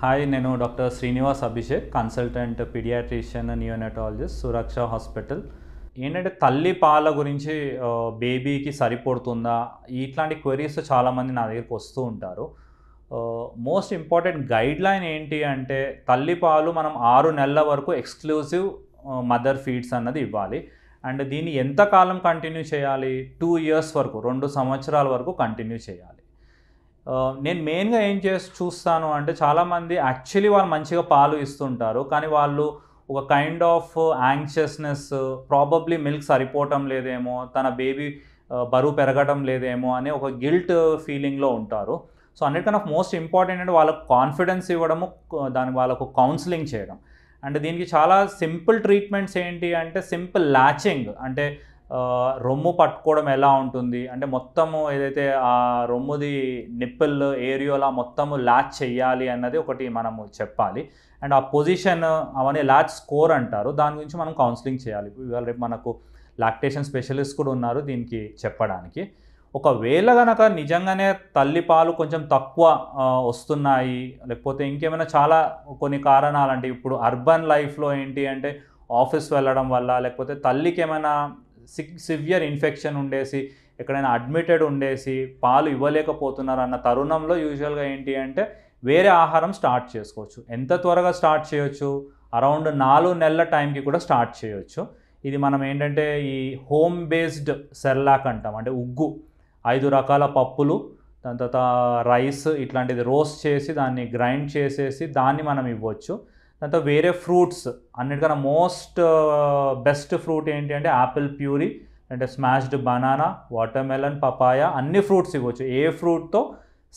Hi, నేను doctor Srinivas Abhishek, consultant paediatrician neonatologist Suraksha hospital. ఏంటంటే తల్లి పాల గురించి బేబీకి సరిపడుతుందా ఇట్లాంటి క్వెరీస్ చాలామంది నా దగ్గరికి వస్తూ ఉంటారు. మోస్ట్ ఇంపార్టెంట్ గైడ్లైన్ ఏంటి అంటే తల్లి పాలు మనం 6 నెలల వరకు ఎక్స్క్లూజివ్ మదర్ ఫీడ్స్ అన్నది ఇవ్వాలి. అండ్ దీన్ని ఎంతకాలం కంటిన్యూ చేయాలి? 2 ఇయర్స్ వరకు, 2 సంవత్సరాల వరకు కంటిన్యూ చేయాలి. నేను మెయిన్గా ఏం చూస్తాను అంటే చాలామంది యాక్చువల్లీ వాళ్ళు మంచిగా పాలు ఇస్తుంటారు, కానీ వాళ్ళు ఒక kind of anxiousness, probably milk సరిపోవటం లేదేమో, తన బేబీ బరువు పెరగటం లేదేమో అనే ఒక గిల్ట్ ఫీలింగ్లో ఉంటారు. సో అన్నిటికన్నా మోస్ట్ ఇంపార్టెంట్ అంటే వాళ్ళకు కాన్ఫిడెన్స్ ఇవ్వడము, దానికి వాళ్ళకు కౌన్సిలింగ్ చేయడం. అండ్ దీనికి చాలా సింపుల్ ట్రీట్మెంట్స్ ఏంటి అంటే సింపుల్ లాచింగ్, అంటే రొమ్ము పట్టుకోవడం ఎలా ఉంటుంది అంటే మొత్తము ఏదైతే ఆ రొమ్ముది నిప్పుల్ ఏరియాలో మొత్తము లాచ్ చెయ్యాలి అన్నది ఒకటి మనము చెప్పాలి. అండ్ ఆ పొజిషన్ అవన్నీ లాచ్ స్కోర్ అంటారు, దాని గురించి మనం కౌన్సిలింగ్ చేయాలి. ఇవాళ రేపు మనకు లాక్టేషన్ స్పెషలిస్ట్ కూడా ఉన్నారు దీనికి చెప్పడానికి. ఒకవేళ కనుక నిజంగానే తల్లి పాలు కొంచెం తక్కువ వస్తున్నాయి, లేకపోతే ఇంకేమైనా చాలా కొన్ని కారణాలు, అంటే ఇప్పుడు అర్బన్ లైఫ్లో ఏంటి అంటే ఆఫీస్ వెళ్ళడం వల్ల, లేకపోతే తల్లికి ఏమైనా సివియర్ ఇన్ఫెక్షన్ ఉండేసి ఎక్కడైనా అడ్మిటెడ్ ఉండేసి పాలు ఇవ్వలేకపోతున్నారు అన్న తరుణంలో యూజువల్గా ఏంటి అంటే వేరే ఆహారం స్టార్ట్ చేసుకోవచ్చు. ఎంత త్వరగా స్టార్ట్ చేయొచ్చు? అరౌండ్ 4 నెలల టైంకి కూడా స్టార్ట్ చేయొచ్చు. ఇది మనం ఏంటంటే ఈ హోమ్ బేస్డ్ సెర్లాక్ అంటాం, అంటే ఉగ్గు 5 రకాల పప్పులు, దాని తర్వాత రైస్ ఇట్లాంటిది రోస్ట్ చేసి దాన్ని గ్రైండ్ చేసేసి దాన్ని మనం ఇవ్వచ్చు. దాంతో వేరే ఫ్రూట్స్, అన్నిటికన్నా మోస్ట్ బెస్ట్ ఫ్రూట్ ఏంటి అంటే యాపిల్ ప్యూరీ, అంటే smashed banana, water melon, papaya, అన్ని ఫ్రూట్స్ ఇవ్వచ్చు. ఏ ఫ్రూట్తో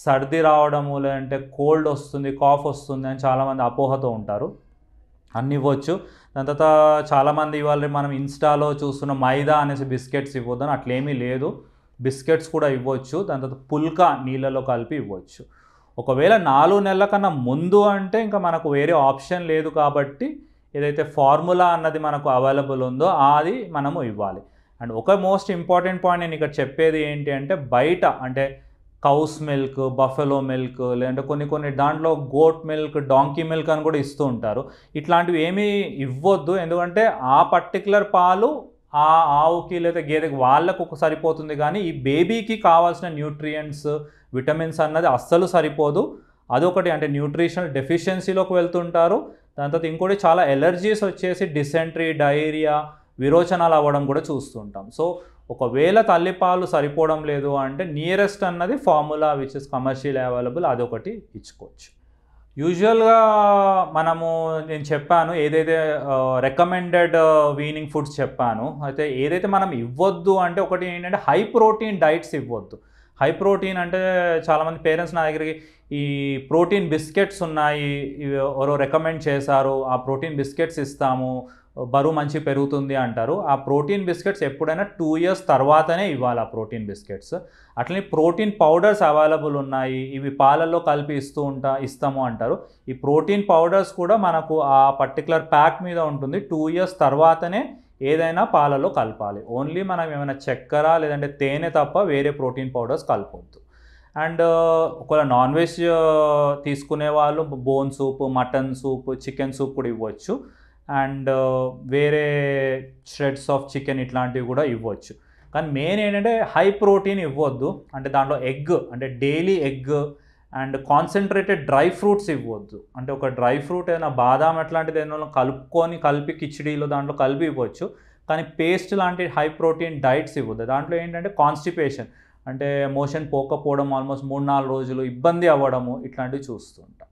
సర్ది రావడము, లేదంటే కోల్డ్ వస్తుంది, కాఫ్ వస్తుంది అని చాలామంది అపోహతో ఉంటారు, అన్ని ఇవ్వచ్చు. దాని తర్వాత చాలామంది ఇవాళ మనం ఇన్స్టాలో చూస్తున్న మైదా అనేసి బిస్కెట్స్ ఇవ్వద్దని, అట్లేమీ లేదు, బిస్కెట్స్ కూడా ఇవ్వచ్చు. దాని తర్వాత పుల్కా నీళ్ళలో కలిపి ఇవ్వచ్చు. ఒకవేళ 4 నెలల కన్నా ముందు అంటే ఇంకా మనకు వేరే ఆప్షన్ లేదు కాబట్టి ఏదైతే ఫార్ములా అన్నది మనకు అవైలబుల్ ఉందో అది మనము ఇవ్వాలి. అండ్ ఒక మోస్ట్ ఇంపార్టెంట్ పాయింట్ నేను ఇక్కడ చెప్పేది ఏంటి అంటే బయట అంటే కౌస్ మిల్క్, బఫెలో మిల్క్, లేదంటే కొన్ని దాంట్లో గోట్ మిల్క్, డాంకీ మిల్క్ అని కూడా ఇస్తూ ఉంటారు. ఇట్లాంటివి ఏమీ ఇవ్వద్దు, ఎందుకంటే ఆ పర్టికులర్ పాలు ఆ ఆవుకి లేదా గేదెకి వాళ్ళకు సరిపోతుంది, కానీ ఈ బేబీకి కావాల్సిన న్యూట్రియంట్స్, విటమిన్స్ అన్నది అస్సలు సరిపోదు. అదొకటి, అంటే న్యూట్రిషనల్ డెఫిషియన్సీలోకి వెళ్తుంటారు. దాని తర్వాత ఇంకోటి చాలా ఎలర్జీస్ వచ్చేసి డిసెంట్రీ, డయేరియా, విరోచనాలు అవ్వడం కూడా చూస్తుంటాం. సో ఒకవేళ తల్లిపాలు సరిపోవడం లేదు అంటే నియరెస్ట్ అన్నది formula which is commercial available, అదొకటి ఇచ్చుకోవచ్చు. యూజువల్గా నేను చెప్పాను ఏదైతే రికమెండెడ్ వీనింగ్ ఫుడ్స్ చెప్పాను, అయితే ఏదైతే మనం ఇవ్వద్దు అంటే ఒకటి ఏంటంటే హై ప్రోటీన్ డైట్స్ ఇవ్వద్దు. హై ప్రోటీన్ అంటే చాలామంది పేరెంట్స్ నా దగ్గరికి ఈ ప్రోటీన్ బిస్కెట్స్ ఉన్నాయి, ఎవరో రికమెండ్ చేశారు, ఆ ప్రోటీన్ బిస్కెట్స్ ఇస్తాము, బరువు మంచి పెరుగుతుంది అంటారు. ఆ ప్రోటీన్ బిస్కెట్స్ ఎప్పుడైనా 2 ఇయర్స్ తర్వాతనే ఇవ్వాలి ఆ ప్రోటీన్ బిస్కెట్స్. అట్లనే ప్రోటీన్ పౌడర్స్ అవైలబుల్ ఉన్నాయి, ఇవి పాలల్లో కలిపి ఇస్తాము అంటారు. ఈ ప్రోటీన్ పౌడర్స్ కూడా మనకు ఆ పర్టికులర్ ప్యాక్ మీద ఉంటుంది. 2 ఇయర్స్ తర్వాతనే ఏదైనా పాలలో కలపాలి. ఓన్లీ మనం ఏమైనా చక్కెర లేదంటే తేనె తప్ప వేరే ప్రోటీన్ పౌడర్స్ కలపొద్దు. అండ్ ఒకవేళ నాన్ వెజ్ తీసుకునే వాళ్ళు bone soup, mutton soup, chicken soup కూడా ఇవ్వచ్చు. అండ్ వేరే ష్రెడ్స్ ఆఫ్ చికెన్ ఇట్లాంటివి కూడా ఇవ్వచ్చు. కానీ మెయిన్ ఏంటంటే హై ప్రోటీన్ ఇవ్వద్దు, అంటే దాంట్లో ఎగ్, అంటే daily egg and concentrated dry fruits ఇవ్వద్దు. అంటే ఒక డ్రై ఫ్రూట్ ఏదైనా బాదాం అట్లాంటిది ఏదైనా కలిపి కిచిడీలో దాంట్లో కలిపి ఇవ్వచ్చు, కానీ పేస్ట్ లాంటి హై ప్రోటీన్ డైట్స్ ఇవ్వద్దు. దాంట్లో ఏంటంటే కాన్స్టిపేషన్, అంటే మోషన్ పోకపోవడం, ఆల్మోస్ట్ 3-4 రోజులు ఇబ్బంది అవ్వడము, ఇట్లాంటివి చూస్తుంటాం.